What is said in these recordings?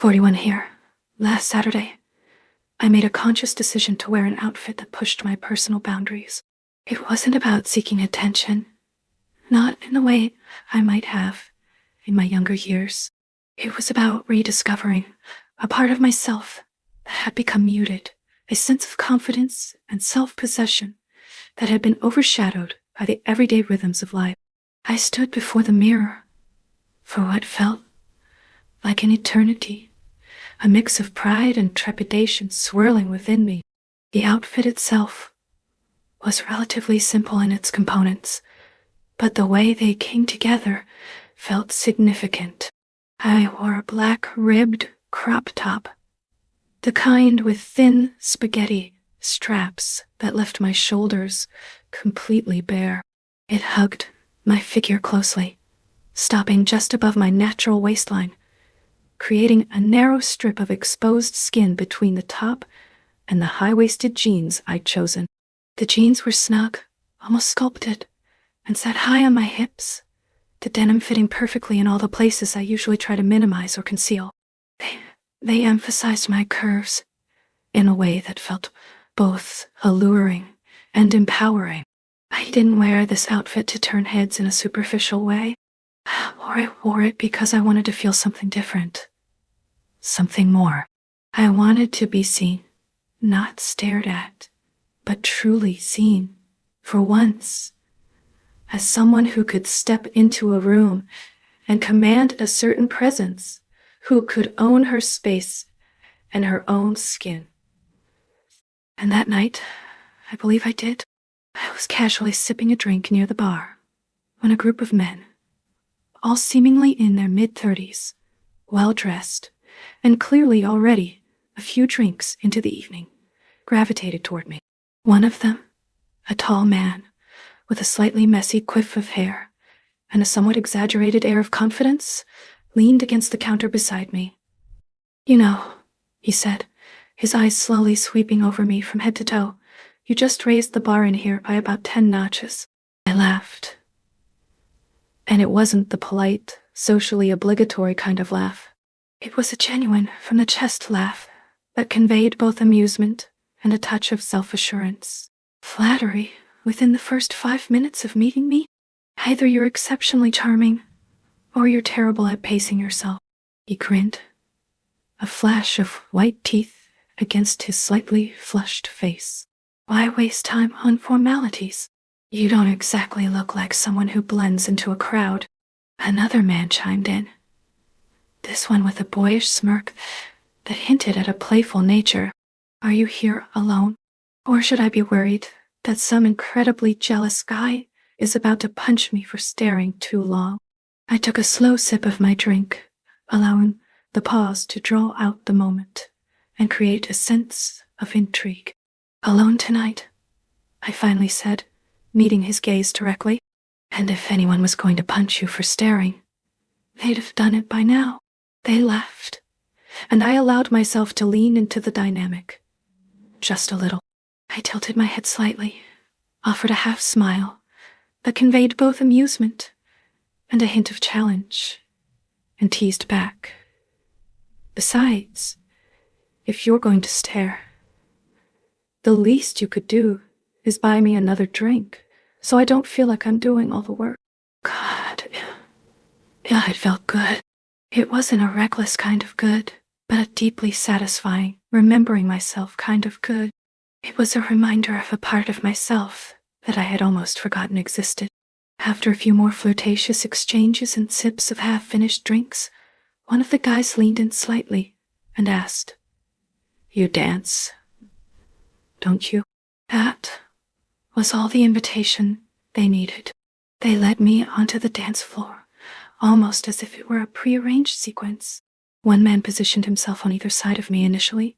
41 here. Last Saturday, I made a conscious decision to wear an outfit that pushed my personal boundaries. It wasn't about seeking attention, not in the way I might have in my younger years. It was about rediscovering a part of myself that had become muted, a sense of confidence and self-possession that had been overshadowed by the everyday rhythms of life. I stood before the mirror for what felt like an eternity, a mix of pride and trepidation swirling within me. The outfit itself was relatively simple in its components, but the way they came together felt significant. I wore a black ribbed crop top, the kind with thin spaghetti straps that left my shoulders completely bare. It hugged my figure closely, stopping just above my natural waistline, creating a narrow strip of exposed skin between the top and the high-waisted jeans I'd chosen. The jeans were snug, almost sculpted, and sat high on my hips, the denim fitting perfectly in all the places I usually try to minimize or conceal. They emphasized my curves in a way that felt both alluring and empowering. I didn't wear this outfit to turn heads in a superficial way, or I wore it because I wanted to feel something different, something more. I wanted to be seen, not stared at, but truly seen, for once, as someone who could step into a room and command a certain presence, who could own her space and her own skin. And that night, I believe I did. I was casually sipping a drink near the bar when a group of men, all seemingly in their mid-30s, well-dressed, and clearly already a few drinks into the evening, gravitated toward me. One of them, a tall man with a slightly messy quiff of hair and a somewhat exaggerated air of confidence, leaned against the counter beside me. "You know," he said, his eyes slowly sweeping over me from head to toe, "you just raised the bar in here by about 10 notches. I laughed. And it wasn't the polite, socially obligatory kind of laugh. It was a genuine, from-the-chest laugh that conveyed both amusement and a touch of self-assurance. Flattery within the first 5 minutes of meeting me? Either you're exceptionally charming, or you're terrible at pacing yourself." He grinned, a flash of white teeth against his slightly flushed face. "Why waste time on formalities? You don't exactly look like someone who blends into a crowd." Another man chimed in, this one with a boyish smirk that hinted at a playful nature. "Are you here alone? Or should I be worried that some incredibly jealous guy is about to punch me for staring too long?" I took a slow sip of my drink, allowing the pause to draw out the moment and create a sense of intrigue. "Alone tonight," I finally said, meeting his gaze directly. "And if anyone was going to punch you for staring, they'd have done it by now." They laughed, and I allowed myself to lean into the dynamic. Just a little. I tilted my head slightly, offered a half smile that conveyed both amusement and a hint of challenge, and teased back. "Besides, if you're going to stare, the least you could do is buy me another drink, so I don't feel like I'm doing all the work." God, yeah, it felt good. It wasn't a reckless kind of good, but a deeply satisfying, remembering myself kind of good. It was a reminder of a part of myself that I had almost forgotten existed. After a few more flirtatious exchanges and sips of half-finished drinks, one of the guys leaned in slightly and asked, "You dance, don't you?" That was all the invitation they needed. They led me onto the dance floor, almost as if it were a prearranged sequence. One man positioned himself on either side of me initially,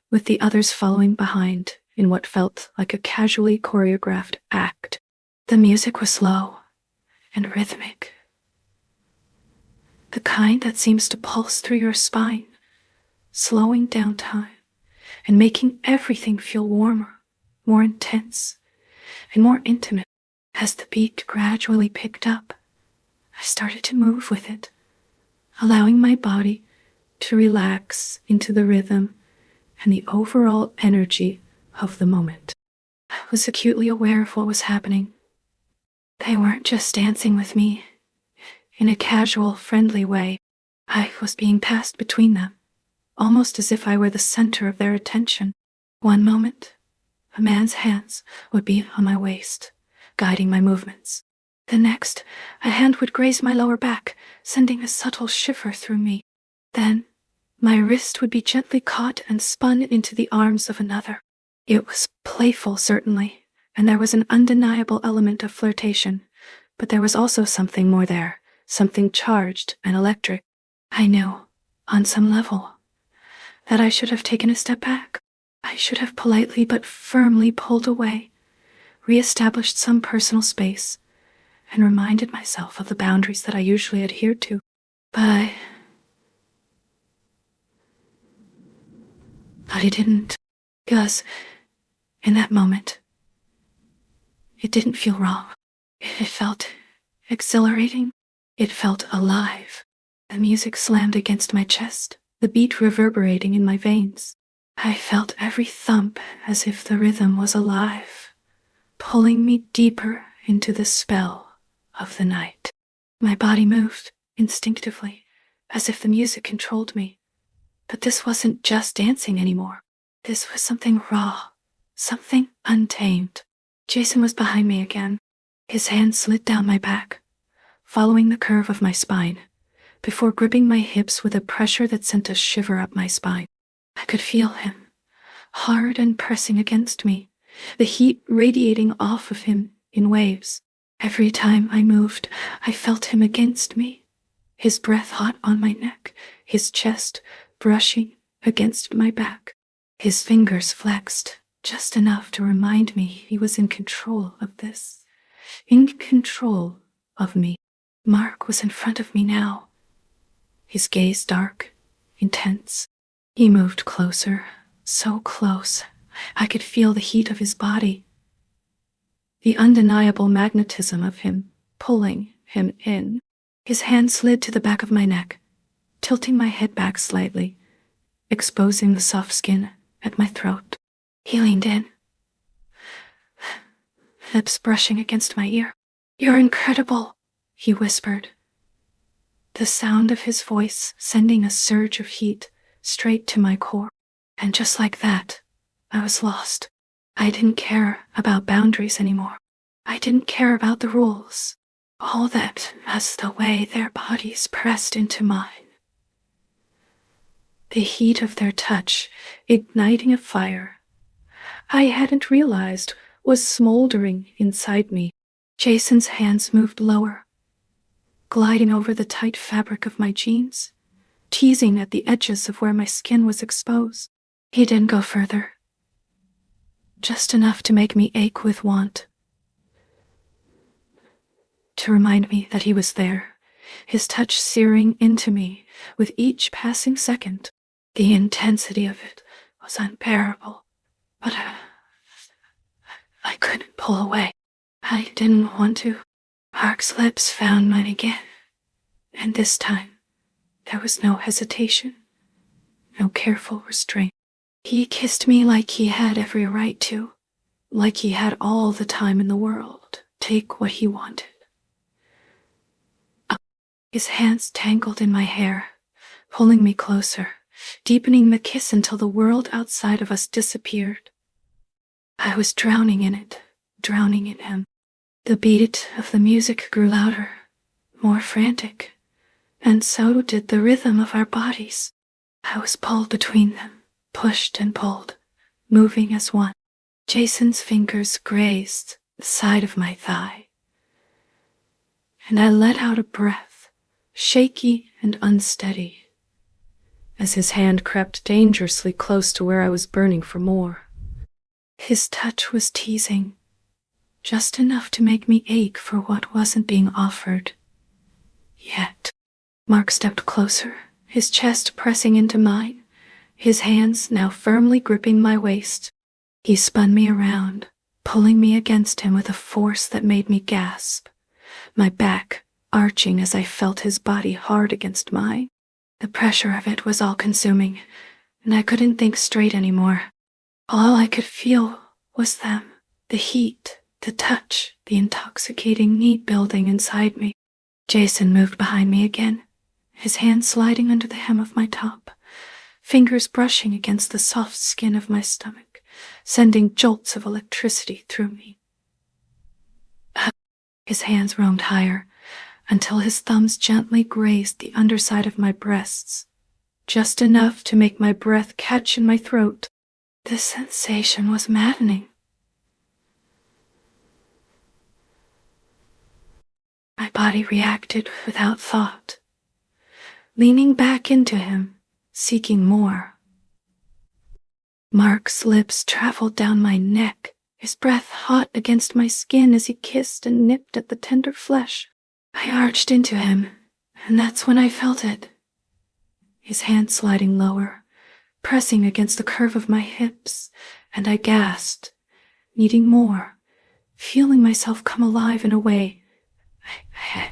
with the others following behind in what felt like a casually choreographed act. The music was low and rhythmic, the kind that seems to pulse through your spine, slowing down time and making everything feel warmer, more intense, and more intimate. As the beat gradually picked up, I started to move with it, allowing my body to relax into the rhythm and the overall energy of the moment. I was acutely aware of what was happening. They weren't just dancing with me in a casual, friendly way. I was being passed between them, almost as if I were the center of their attention. One moment, a man's hands would be on my waist, guiding my movements. The next, a hand would graze my lower back, sending a subtle shiver through me. Then, my wrist would be gently caught and spun into the arms of another. It was playful, certainly, and there was an undeniable element of flirtation, but there was also something more there, something charged and electric. I knew, on some level, that I should have taken a step back. I should have politely but firmly pulled away, re-established some personal space, and reminded myself of the boundaries that I usually adhered to. But I didn't, because in that moment, it didn't feel wrong. It felt exhilarating. It felt alive. The music slammed against my chest, the beat reverberating in my veins. I felt every thump as if the rhythm was alive, pulling me deeper into the spell of the night. My body moved instinctively, as if the music controlled me. But this wasn't just dancing anymore. This was something raw, something untamed. Jason was behind me again. His hand slid down my back, following the curve of my spine, before gripping my hips with a pressure that sent a shiver up my spine. I could feel him, hard and pressing against me, the heat radiating off of him in waves. Every time I moved, I felt him against me, his breath hot on my neck, his chest brushing against my back. His fingers flexed, just enough to remind me he was in control of this, in control of me. Mark was in front of me now, his gaze dark, intense. He moved closer, so close. I could feel the heat of his body, the undeniable magnetism of him, pulling him in. His hand slid to the back of my neck, tilting my head back slightly, exposing the soft skin at my throat. He leaned in, lips brushing against my ear. "You're incredible," he whispered, the sound of his voice sending a surge of heat straight to my core. And just like that, I was lost. I didn't care about boundaries anymore. I didn't care about the rules. All that was the way their bodies pressed into mine. The heat of their touch, igniting a fire I hadn't realized was smoldering inside me. Jason's hands moved lower, gliding over the tight fabric of my jeans, teasing at the edges of where my skin was exposed. He didn't go further, just enough to make me ache with want, to remind me that he was there, his touch searing into me with each passing second. The intensity of it was unbearable, but I couldn't pull away. I didn't want to. Mark's lips found mine again, and this time there was no hesitation, no careful restraint. He kissed me like he had every right to, like he had all the time in the world. Take what he wanted. His hands tangled in my hair, pulling me closer, deepening the kiss until the world outside of us disappeared. I was drowning in it, drowning in him. The beat of the music grew louder, more frantic, and so did the rhythm of our bodies. I was pulled between them, pushed and pulled, moving as one. Jason's fingers grazed the side of my thigh, and I let out a breath, shaky and unsteady, as his hand crept dangerously close to where I was burning for more. His touch was teasing, just enough to make me ache for what wasn't being offered yet. Mark stepped closer, his chest pressing into mine, his hands now firmly gripping my waist. He spun me around, pulling me against him with a force that made me gasp, my back arching as I felt his body hard against mine. The pressure of it was all-consuming, and I couldn't think straight anymore. All I could feel was them, the heat, the touch, the intoxicating need building inside me. Jason moved behind me again, his hand sliding under the hem of my top, fingers brushing against the soft skin of my stomach, sending jolts of electricity through me. His hands roamed higher, until his thumbs gently grazed the underside of my breasts, just enough to make my breath catch in my throat. The sensation was maddening. My body reacted without thought, leaning back into him, seeking more. Mark's lips traveled down my neck, his breath hot against my skin as he kissed and nipped at the tender flesh. I arched into him, and that's when I felt it. His hand sliding lower, pressing against the curve of my hips, and I gasped, needing more, feeling myself come alive in a way I had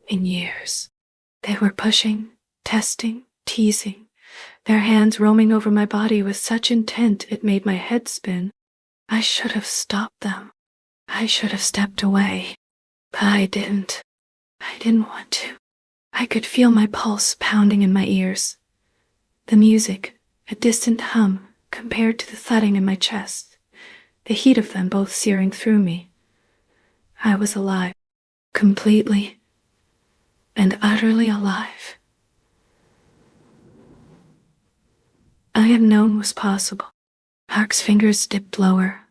in years. They were pushing, testing, teasing, their hands roaming over my body with such intent it made my head spin. I should have stopped them. I should have stepped away. But I didn't. I didn't want to. I could feel my pulse pounding in my ears. The music, a distant hum compared to the thudding in my chest, the heat of them both searing through me. I was alive, completely and utterly alive. I had known was possible. Mark's fingers dipped lower,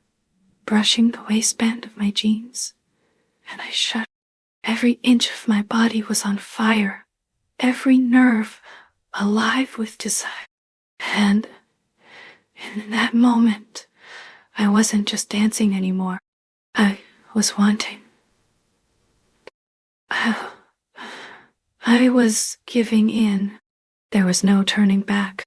brushing the waistband of my jeans, and I shuddered. Every inch of my body was on fire, every nerve alive with desire. And in that moment, I wasn't just dancing anymore. I was wanting. I was giving in. There was no turning back.